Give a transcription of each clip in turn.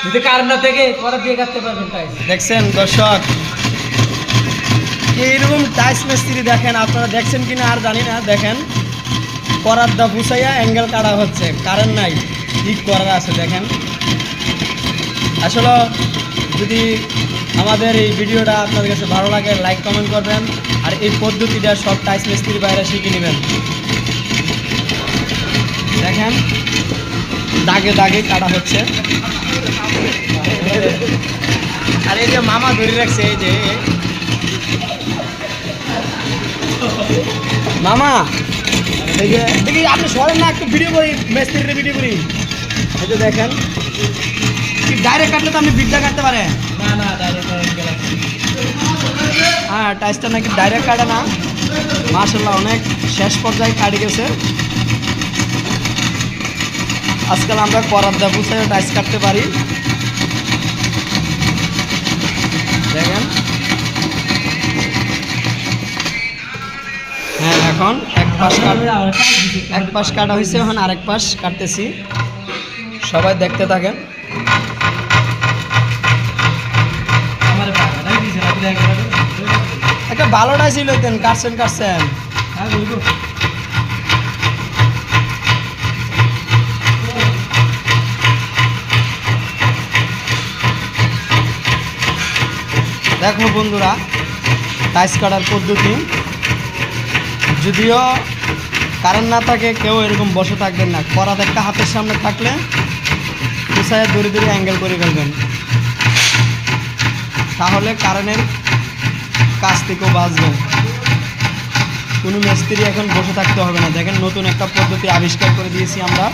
যদি কারেন্টটা থেকে পরে দিয়ে কাটতে পারবেন টাইস। দেখছেন দর্শক, এইরকম টাইস মিস্ত্রি দেখেন, আপনারা দেখছেন কিনা আর জানি না। দেখেন পরাদ্দা বুঝাইয়া অ্যাঙ্গেল কাটা হচ্ছে, কারেন্ট নাই, ঠিক করার আছে। দেখেন আসলে যদি আমাদের এই ভিডিওটা আপনাদের কাছে ভালো লাগে লাইক কমেন্ট করবেন, আর এই পদ্ধতিটা সব টাইস মিস্ত্রির বাইরে শিখে নেবেন। দেখেন দাগে দাগে কাটা হচ্ছে। আর এই যে মামা ধরে রাখছে, এই যে মামা, এই যে দেখি আপনি সরেন না, একটু ভিডিও করি, মিস্ত্রির ভিডিও করি। এই যে দেখেন কি ডাইরেক্ট কাটলে তো আপনি বিটটা কাটতে পারেন না না ডাইরেক্ট হ্যাঁ, টাইসটা নাকি ডাইরেক্ট কাটে না। মাশাআল্লাহ অনেক শেষ পর্যায়ে কাটি গেছে। আজকাল আমরা পরাদ্দা বুঝে টাইস কাটতে পারি। দেখেন হ্যাঁ, এখন এক পাশ কাটা হয়েছে, এখন আরেক পাশ কাটতেছি। সবাই দেখতে থাকেন। আমার বাগানে দিছে না দেখে একটা ভালো টাইস লইতেন, কাটছেন হ্যাঁ বলবো। দেখো বন্ধুরা, টাইস কাটার পদ্ধতি, যদিও কারেন্ট না থাকে কেউ এরকম বসে থাকবেন না। করাত একটা হাতের সামনে থাকলে কুচায় দড়ি দড়ি অ্যাঙ্গেল করে ফেলবেন, তাহলে কারেন্টের কাছ থেকেও বাঁচবেন। কোনো মিস্ত্রি এখন বসে থাকতে হবে না। দেখেন নতুন একটা পদ্ধতি আবিষ্কার করে দিয়েছি আমরা।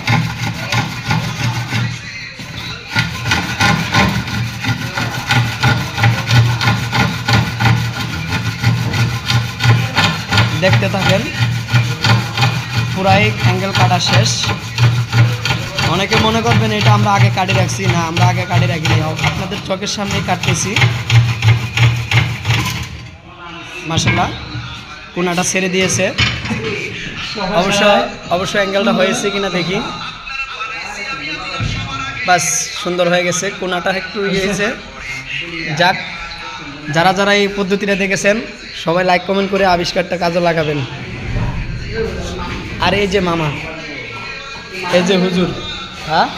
দেখতে থাকেন, পুরাই অ্যাঙ্গেল কাটা শেষ। অনেকে মনে করবেন এটা আমরা আগে কাটি রাখছি, না আমরা আগে কাটি রাখিনি, আপনাদের চোখের সামনেই কাটতেছি। মাশাআল্লাহ কোনাটা ছেড়ে দিয়েছে। অবশ্যই অ্যাঙ্গেলটা হয়েছে কিনা দেখি। বাস সুন্দর হয়ে গেছে, কোনাটা একটু হয়েছে। যাক, যারা যারা এই পদ্ধতিটা দেখেছেন সবাই লাইক কমেন্ট করে আবিষ্কারটা কাজে লাগাবেন। আর এই যে মামা, এই যে হুজুর, হ্যাঁ